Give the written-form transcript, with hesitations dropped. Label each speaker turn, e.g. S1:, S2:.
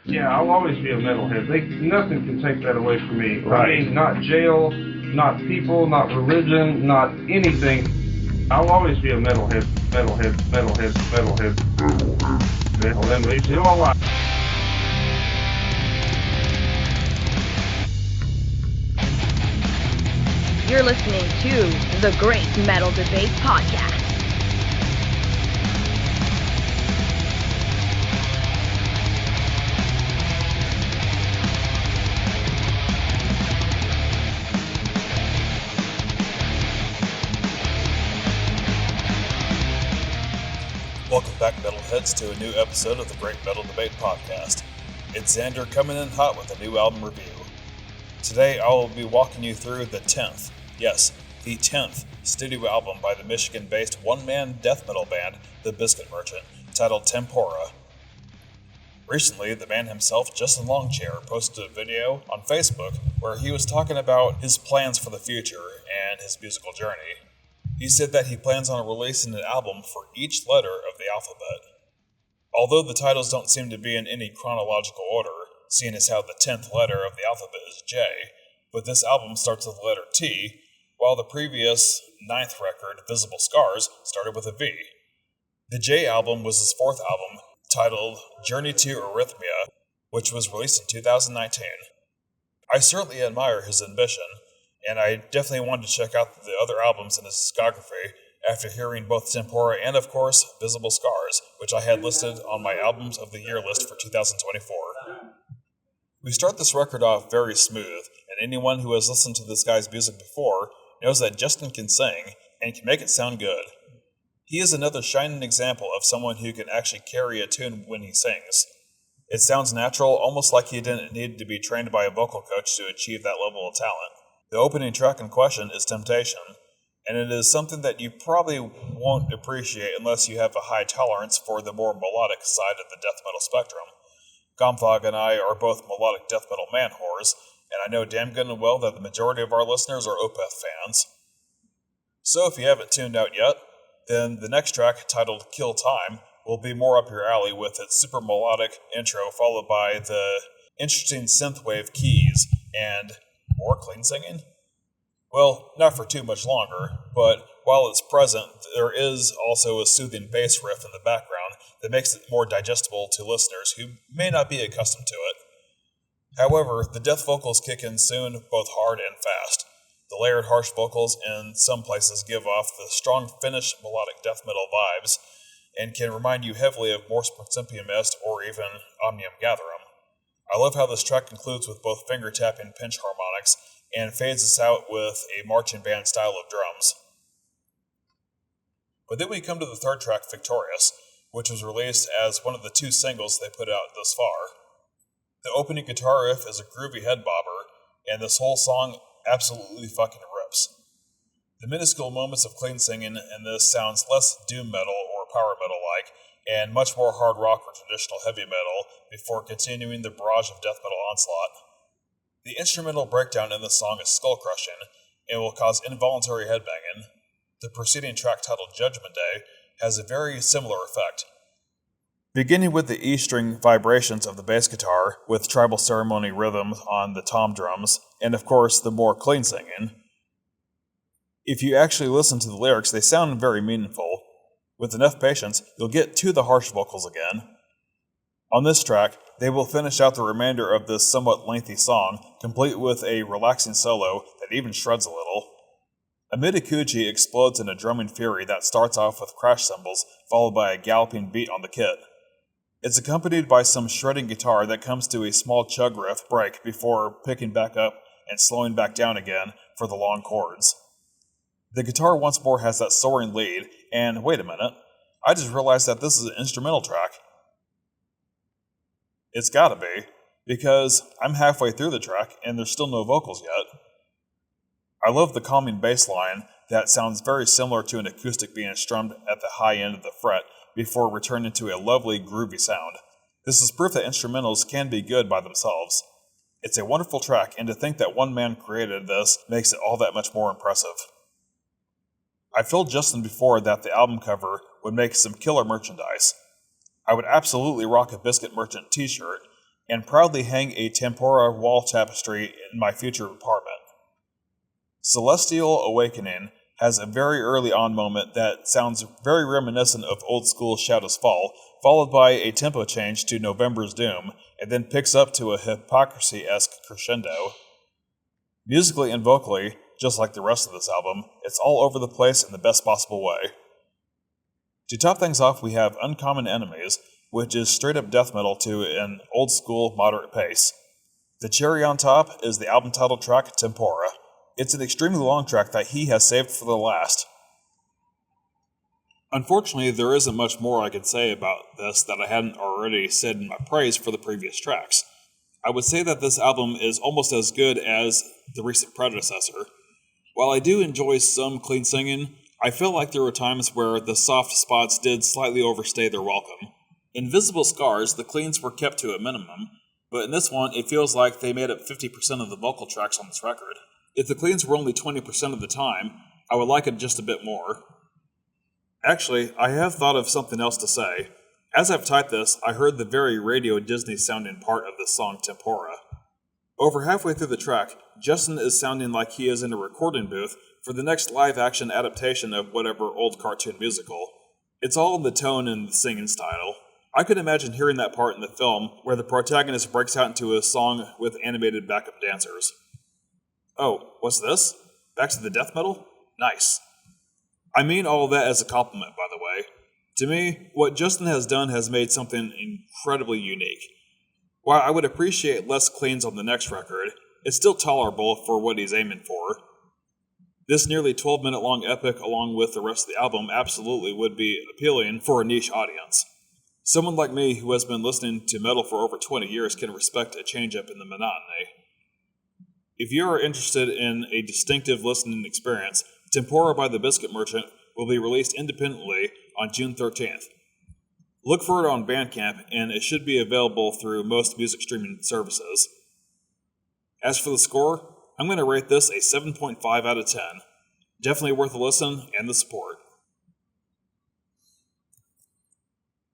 S1: Yeah, I'll always be a metalhead. Nothing can take that away from me.
S2: Right.
S1: I mean, not jail, not people, not religion, not anything. I'll always be a metalhead. Metalhead leaves you all alive.
S3: You're listening to the Great Metal Debate Podcast.
S4: Welcome back, Metalheads, to a new episode of the Great Metal Debate Podcast. It's Xander coming in hot with a new album review. Today I will be walking you through the 10th, yes, the 10th studio album by the Michigan-based one-man death metal band, the Biscuit Merchant, titled Tempora. Recently, the man himself, Justin Longchair, posted a video on Facebook where he was talking about his plans for the future and his musical journey. He said that he plans on releasing an album for each letter of the alphabet. Although the titles don't seem to be in any chronological order, seeing as how the 10th letter of the alphabet is J, but this album starts with the letter T, while the previous 9th record, Visible Scars, started with a V. The J album was his 4th album, titled Journey to Arrhythmia, which was released in 2019. I certainly admire his ambition, and I definitely wanted to check out the other albums in his discography after hearing both Tempora and, of course, Visible Scars, which I had listed on my Albums of the Year list for 2024. We start this record off very smooth, and anyone who has listened to this guy's music before knows that Justin can sing and can make it sound good. He is another shining example of someone who can actually carry a tune when he sings. It sounds natural, almost like he didn't need to be trained by a vocal coach to achieve that level of talent. The opening track in question is Temptation, and it is something that you probably won't appreciate unless you have a high tolerance for the more melodic side of the death metal spectrum. Gomthog and I are both melodic death metal man-whores, and I know damn good and well that the majority of our listeners are Opeth fans. So if you haven't tuned out yet, then the next track, titled Kill Time, will be more up your alley with its super melodic intro followed by the interesting synthwave keys and more clean singing? Well, not for too much longer, but while it's present, there is also a soothing bass riff in the background that makes it more digestible to listeners who may not be accustomed to it. However, the death vocals kick in soon, both hard and fast. The layered harsh vocals in some places give off the strong Finnish melodic death metal vibes and can remind you heavily of Morse Principium Est or even Omnium Gatherum. I love how this track concludes with both finger-tapping pinch harmonics and fades us out with a marching band style of drums. But then we come to the third track, Victorious, which was released as one of the 2 singles they put out thus far. The opening guitar riff is a groovy head bobber, and this whole song absolutely fucking rips. The minuscule moments of clean singing in this sounds less doom metal or power metal-like, and much more hard rock or traditional heavy metal before continuing the barrage of death metal onslaught. The instrumental breakdown in this song is skull-crushing and will cause involuntary headbanging. The preceding track, titled Judgment Day, has a very similar effect. Beginning with the E-string vibrations of the bass guitar, with tribal ceremony rhythms on the tom drums, and of course the more clean singing. If you actually listen to the lyrics, they sound very meaningful. With enough patience, you'll get to the harsh vocals again. On this track, they will finish out the remainder of this somewhat lengthy song, complete with a relaxing solo that even shreds a little. A Midikuji explodes in a drumming fury that starts off with crash cymbals, followed by a galloping beat on the kit. It's accompanied by some shredding guitar that comes to a small chug riff break before picking back up and slowing back down again for the long chords. The guitar once more has that soaring lead, and wait a minute, I just realized that this is an instrumental track. It's gotta be, because I'm halfway through the track and there's still no vocals yet. I love the calming bass line that sounds very similar to an acoustic being strummed at the high end of the fret before returning to a lovely groovy sound. This is proof that instrumentals can be good by themselves. It's a wonderful track, and to think that one man created this makes it all that much more impressive. I told Justin before that the album cover would make some killer merchandise. I would absolutely rock a Biscuit Merchant t-shirt, and proudly hang a Tempora wall tapestry in my future apartment. Celestial Awakening has a very early on moment that sounds very reminiscent of old school Shadows Fall, followed by a tempo change to November's Doom, and then picks up to a Hypocrisy-esque crescendo. Musically and vocally, just like the rest of this album, it's all over the place in the best possible way. To top things off, we have Uncommon Enemies, which is straight up death metal to an old school moderate pace. The cherry on top is the album title track, Tempora. It's an extremely long track that he has saved for the last. Unfortunately, there isn't much more I can say about this that I hadn't already said in my praise for the previous tracks. I would say that this album is almost as good as the recent predecessor. While I do enjoy some clean singing, I feel like there were times where the soft spots did slightly overstay their welcome. In Visible Scars, the cleans were kept to a minimum, but in this one, it feels like they made up 50% of the vocal tracks on this record. If the cleans were only 20% of the time, I would like it just a bit more. Actually, I have thought of something else to say. As I've typed this, I heard the very Radio Disney sounding part of this song, Tempora. Over halfway through the track, Justin is sounding like he is in a recording booth for the next live-action adaptation of whatever old cartoon musical. It's all in the tone and the singing style. I could imagine hearing that part in the film where the protagonist breaks out into a song with animated backup dancers. Oh, what's this? Back to the death metal? Nice. I mean all of that as a compliment, by the way. To me, what Justin has done has made something incredibly unique. While I would appreciate less cleans on the next record, it's still tolerable for what he's aiming for. This nearly 12-minute long epic along with the rest of the album absolutely would be appealing for a niche audience. Someone like me who has been listening to metal for over 20 years can respect a change-up in the monotony. If you are interested in a distinctive listening experience, Tempora by the Biscuit Merchant will be released independently on June 13th. Look for it on Bandcamp, and it should be available through most music streaming services. As for the score, I'm going to rate this a 7.5 out of 10. Definitely worth a listen and the support.